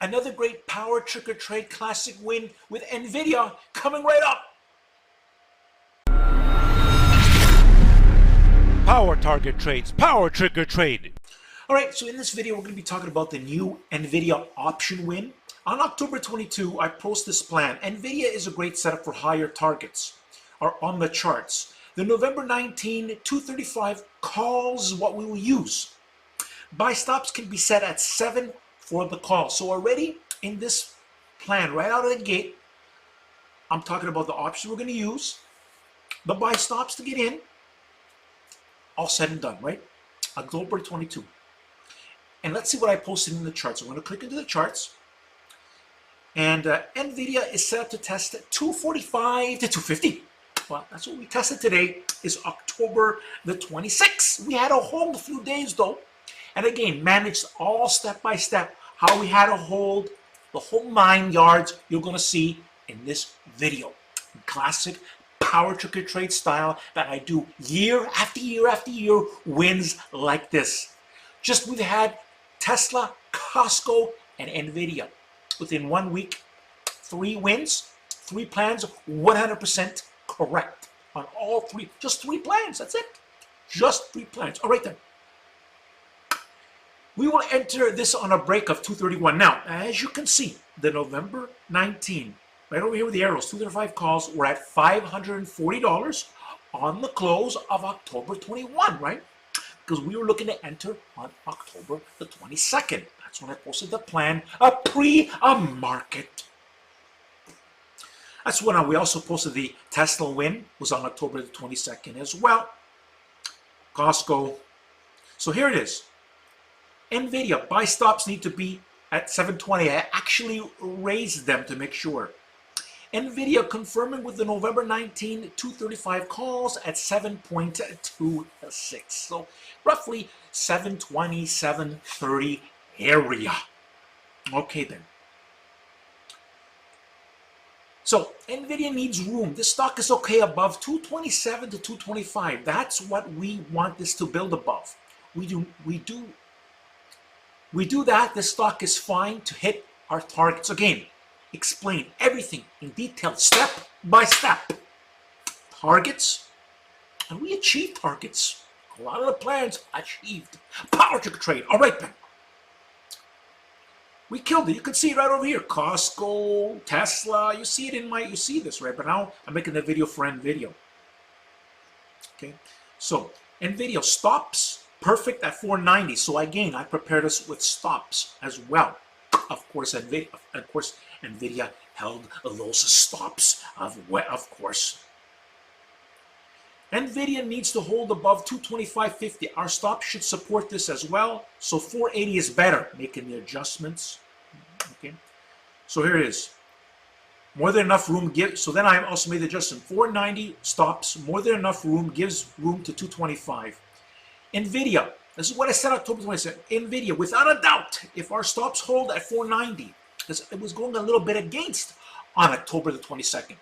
Another great power trigger trade classic win with NVIDIA coming right up. Power target trades, power trigger trade. All right, so in this video, we're going to be talking about the new NVIDIA option win. On October 22, I post this plan. NVIDIA is a great setup for higher targets, or on the charts. The November 19, 235 calls what we will use. Buy stops can be set at 7 for the call. So already in this plan, right out of the gate, I'm talking about the options we're going to use, the buy stops to get in, all said and done, right? October 22. And let's see what I posted in the charts. I'm going to click into the charts. And NVIDIA is set up to test at 245 to 250. Well, that's what we tested today, is October the 26th. We had a hold a few days though. And again, managed all step by step how we had to hold the whole 9 yards you're going to see in this video. Classic power trigger trade style that I do year after year after year, wins like this. Just we've had Tesla, Costco, and NVIDIA. Within 1 week, 3 wins, 3 plans, 100% correct on all 3. Just 3 plans, that's it. Just 3 plans. All right then. We will enter this on a break of 231. Now, as you can see, the November 19, right over here with the arrows, 235 calls, we're at $540 on the close of October 21, right? Because we were looking to enter on October the 22nd. That's when I posted the plan, a pre-market. That's when we also posted the Tesla win, was on October the 22nd as well. Costco. So here it is. NVIDIA, buy stops need to be at 720. I actually raised them to make sure. NVIDIA confirming with the November 19, 235 calls at 7.26. So roughly 720, 730 area. Okay then. So NVIDIA needs room. This stock is okay above 227 to 225. That's what we want this to build above. We do that, this stock is fine to hit our targets. Again, explain everything in detail, step by step. Targets, and we achieved targets. A lot of the plans achieved. Power trigger trade. All right then. We killed it. You can see it right over here. Costco, Tesla. You see it in you see this, right? But now I'm making the video for NVIDIA. Okay. So NVIDIA stops. Perfect at 490. So again, I prepared us with stops as well. Of course, NVIDIA held those stops of course. NVIDIA needs to hold above 225.50. Our stop should support this as well. So 480 is better, making the adjustments. Okay. So here it is. More than enough room so then I also made the adjustment. 490 stops, more than enough room, gives room to 225. NVIDIA, this is what I said October 22nd. NVIDIA, without a doubt, if our stops hold at 490, because it was going a little bit against on October the 22nd.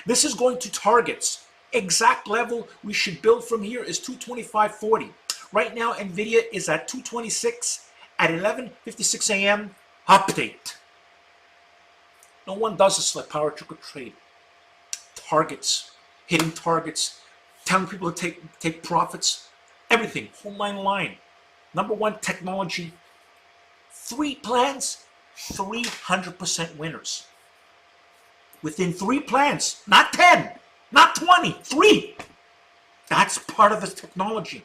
This is going to targets. Exact level we should build from here is 225.40. Right now, NVIDIA is at 226 at 11:56 a.m. Update. No one does this like power trigger trade. Targets, hitting targets, telling people to take profits. Everything, whole line. Number 1 technology. 3 plans, 300% winners. Within 3 plans, not 10, not 20, 3. That's part of the technology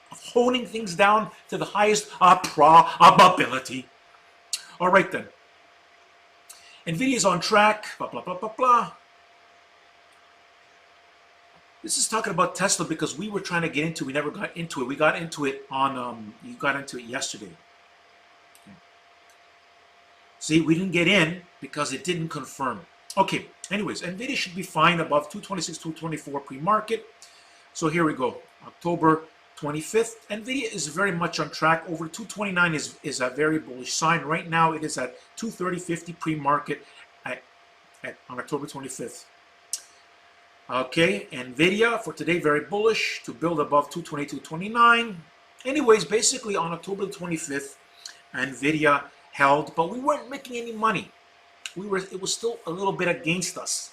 of honing things down to the highest probability. All right then. NVIDIA is on track, blah, blah, blah, blah, blah. This is talking about Tesla because we were trying to get into it. We never got into it. We got into it on, you got into it yesterday. See, we didn't get in because it didn't confirm. Okay, anyways, NVIDIA should be fine above 226, 224 pre-market. So here we go. October 25th. NVIDIA is very much on track. Over 229 is a very bullish sign. Right now it is at 230.50 pre-market on October 25th. Okay, NVIDIA for today, very bullish to build above 222.29. Anyways, basically on October 25th, NVIDIA held, but we weren't making any money. It was still a little bit against us.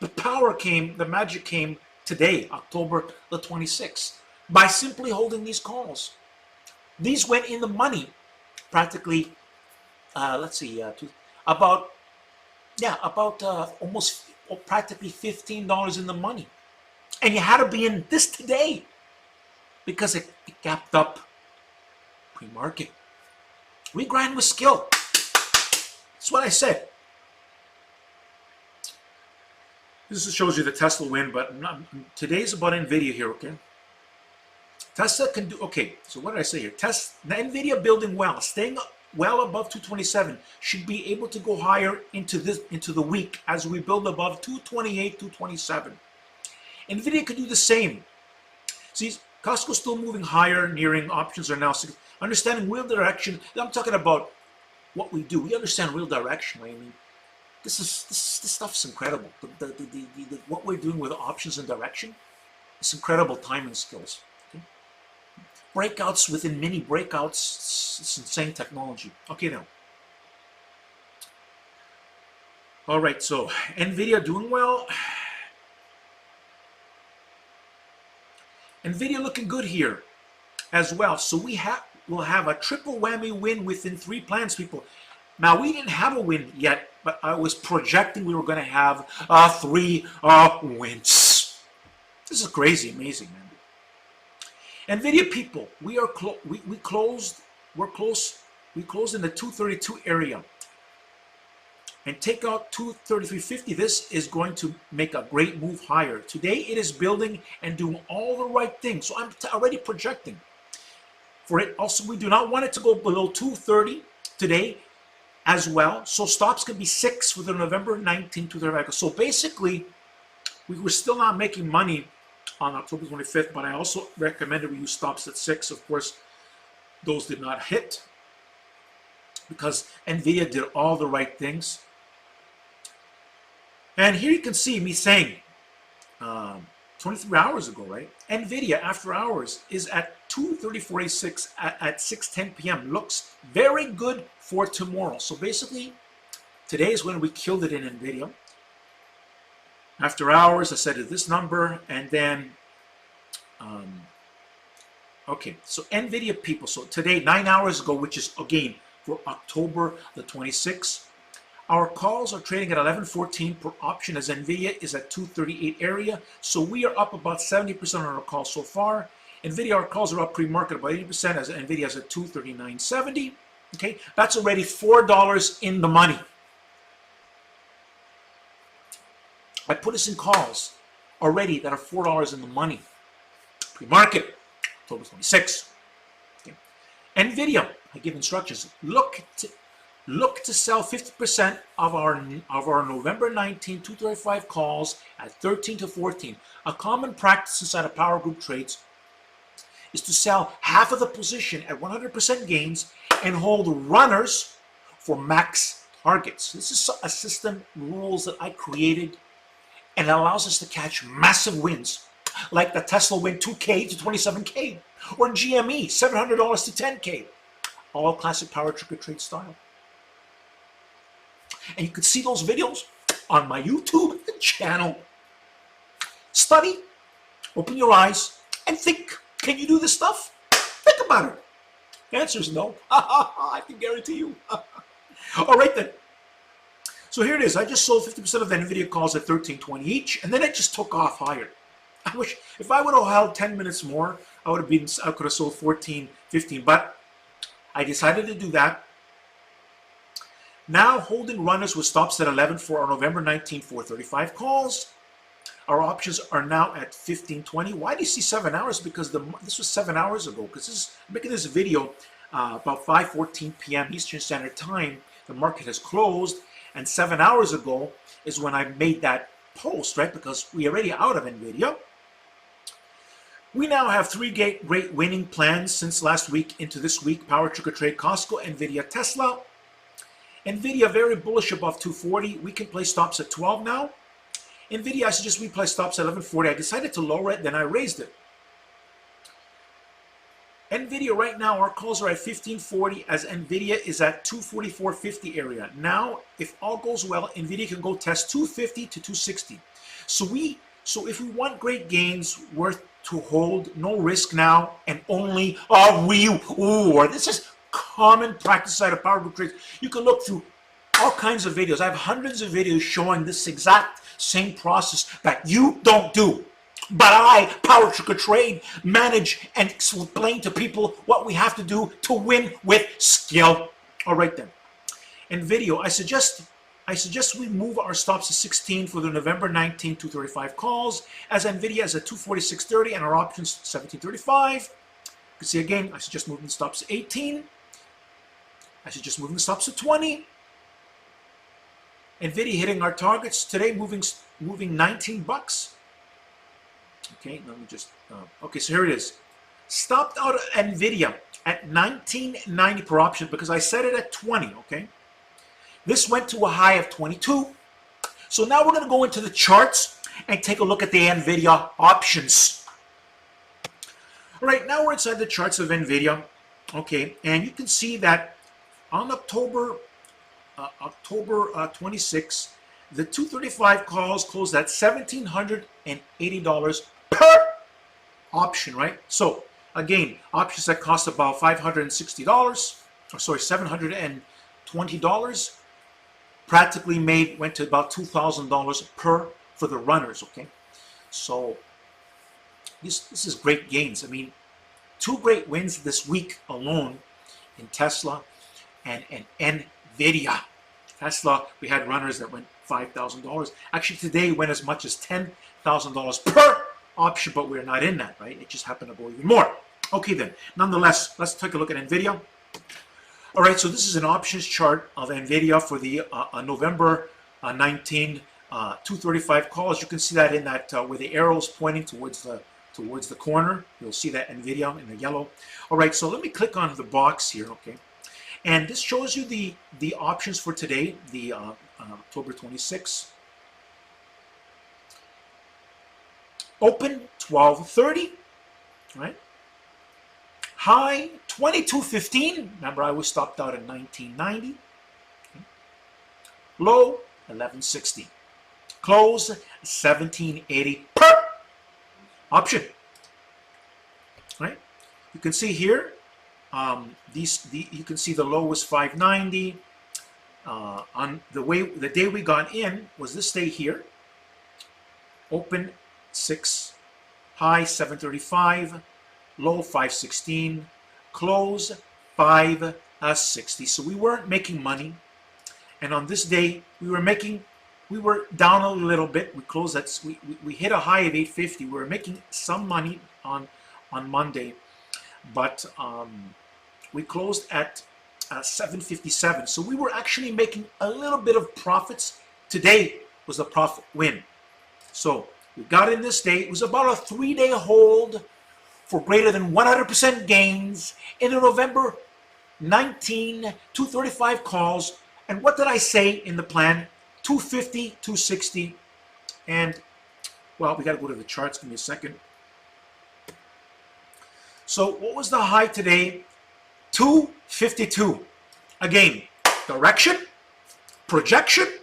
The power came, the magic came today, October the 26th, by simply holding these calls. These went in the money practically, let's see, about almost practically $15 in the money. And you had to be in this today because it gapped up pre-market. We grind with skill. That's what I said. This shows you the Tesla win, but today's about NVIDIA here, okay? Tesla can do, okay, so what did I say here? The NVIDIA building well, staying well above 227, should be able to go higher into the week as we build above 228, 227. NVIDIA could do the same. See, Costco's still moving higher, nearing options are now, understanding real direction. I'm talking about what we do. We understand real direction, right? I mean, this stuff's incredible. What we're doing with options and direction, it's incredible timing skills. Okay? Breakouts within mini breakouts, it's insane technology. Okay, now. All right, so NVIDIA doing well. NVIDIA looking good here as well. So we'll have a triple whammy win within 3 plans, people. Now, we didn't have a win yet, but I was projecting we were going to have 3 wins. This is crazy, amazing, man. NVIDIA people, we closed in the 232 area. And take out 233.50. This is going to make a great move higher. Today it is building and doing all the right things. So I'm already projecting for it. Also, we do not want it to go below 230 today as well. So stops can be 6 for the November 19, 235. So basically, we were still not making money on October 25th, but I also recommended we use stops at 6. Of course, those did not hit because NVIDIA did all the right things. And here you can see me saying 23 hours ago, right? NVIDIA after hours is at 234.86 at 6:10 p.m. Looks very good for tomorrow. So basically, today is when we killed it in NVIDIA. After hours, I said this number, and then, okay, so NVIDIA people. So today, 9 hours ago, which is again for October the 26th. Our calls are trading at 11.14 per option as NVIDIA is at 238 area. So we are up about 70% on our calls so far. NVIDIA, our calls are up pre-market about 80% as NVIDIA is at 239.70. Okay, that's already $4 in the money. I put us in calls already that are $4 in the money. Pre-market, October 26th. Okay. NVIDIA, I give instructions. Look to sell 50% of our November 19, 235 calls at 13 to 14. A common practice inside of Power Group Trades is to sell half of the position at 100% gains and hold runners for max targets. This is a system rules that I created, and it allows us to catch massive wins, like the Tesla win 2K to 27K, or GME $700 to 10K, all classic Power Trigger Trade style. And you can see those videos on my YouTube channel. Study, open your eyes, and think. Can you do this stuff? Think about it. The answer is no. I can guarantee you. All right then. So here it is. I just sold 50% of the NVIDIA calls at 13.20 each, and then it just took off higher. I wish if I would have held 10 minutes more, I could have sold 14, 15, but I decided to do that. Now holding runners with stops at 11 for our November 19, 435 calls. Our options are now at 15.20. Why do you see 7 hours? Because this was 7 hours ago. Because I'm making this video about 5:14 p.m. Eastern Standard Time. The market has closed, and 7 hours ago is when I made that post, right? Because we are already out of NVIDIA. We now have 3 great winning plans since last week into this week. Power Trigger Trade, Costco, NVIDIA, Tesla. NVIDIA very bullish above 240. We can play stops at 12 now. NVIDIA, I suggest we play stops at 11.40. I decided to lower it, then I raised it. NVIDIA right now, our calls are at 1540 as NVIDIA is at 244.50 area. Now, if all goes well, NVIDIA can go test 250 to 260. So if we want great gains worth to hold, no risk now, and only or this is common practice side of PowerTriggerTrade. You can look through all kinds of videos. I have hundreds of videos showing this exact same process that you don't do. But I, PowerTriggerTrade, manage and explain to people what we have to do to win with skill. All right then. NVIDIA, I suggest we move our stops to 16 for the November 19, 235 calls, as NVIDIA is at 246.30 and our options 17.35. You can see again, I suggest moving the stops to 18. I suggest moving the stops to 20. NVIDIA hitting our targets today, moving 19 bucks. Okay, let me just, okay, so here it is. Stopped out NVIDIA at 19.90 per option because I set it at 20, okay? This went to a high of 22. So now we're going to go into the charts and take a look at the NVIDIA options. All right, now we're inside the charts of NVIDIA, okay? And you can see that on October 26, the 235 calls closed at $1,780 per option, right? So again, options that cost about $560, or sorry, $720, practically went to about $2,000 per for the runners, okay? So this is great gains. I mean, 2 great wins this week alone in Tesla and NVIDIA. Tesla, we had runners that went $5,000. Actually, today went as much as $10,000 per option, but we're not in that, right? It just happened to go even more. Okay, then. Nonetheless, let's take a look at NVIDIA. All right, so this is an options chart of NVIDIA for the November 19, 235 calls. You can see that in that where the arrow is pointing towards the corner. You'll see that NVIDIA in the yellow. All right, so let me click on the box here, okay? And this shows you the options for today, the October 26. Open 12:30, right? High 22.15. Remember, I was stopped out at 19.90. Okay. Low 11.60. Close 17.80 per option. Right? You can see here. You can see the low was 590. On the day we got in was this day here. Open 6, high 735, low 516, close 560. So we weren't making money, and on this day we were down a little bit. We closed at we hit a high of 850. We were making some money on Monday, but we closed at 757. So we were actually making a little bit of profits. Today was a profit win. So we got in this day. It was about a 3-day hold for greater than 100% gains in the November 19, 235 calls. And what did I say in the plan? 250, 260. And, well, we got to go to the charts. Give me a second. So what was the high today? 252. Again, direction, projection,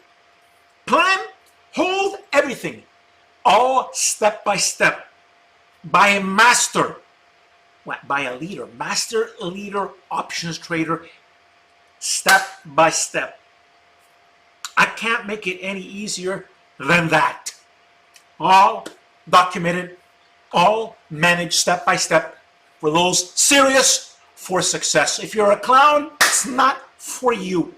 plan, hold, everything. All step by step by a master, by a leader, master leader options trader, step by step. I can't make it any easier than that. All documented, all managed step by step for those serious for success. If you're a clown, it's not for you.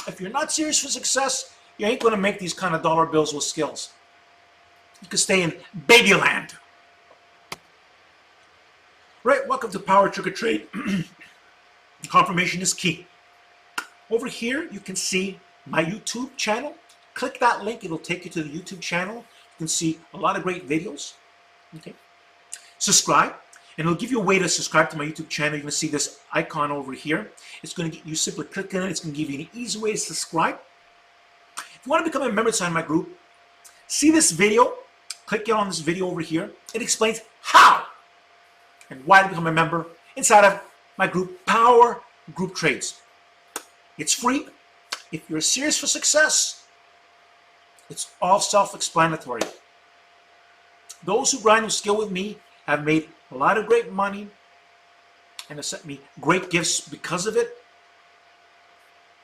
If you're not serious for success, you ain't going to make these kind of dollar bills with skills. You can stay in babyland. Right, welcome to PowerTriggerTrade. Confirmation is key. Over here, you can see my YouTube channel. Click that link, it'll take you to the YouTube channel. You can see a lot of great videos. Okay. Subscribe, and it'll give you a way to subscribe to my YouTube channel. You're going to see this icon over here. It's going to get you simply click on it. It's going to give you an easy way to subscribe. If you want to become a member inside my group, see this video. Click on this video over here. It explains how and why to become a member inside of my group, Power Group Trades. It's free. If you're serious for success, it's all self-explanatory. Those who grind with skill with me have made a lot of great money and have sent me great gifts because of it,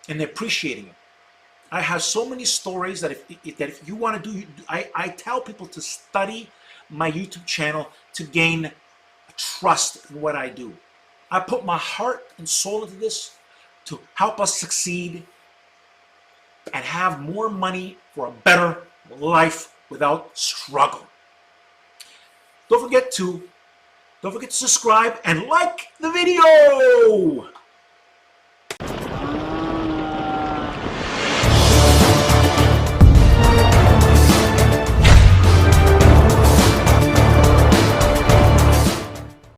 and they're appreciating it. I have so many stories that if you want to do, I tell people to study my YouTube channel to gain trust in what I do. I put my heart and soul into this to help us succeed and have more money for a better life without struggle. Don't forget to subscribe and like the video.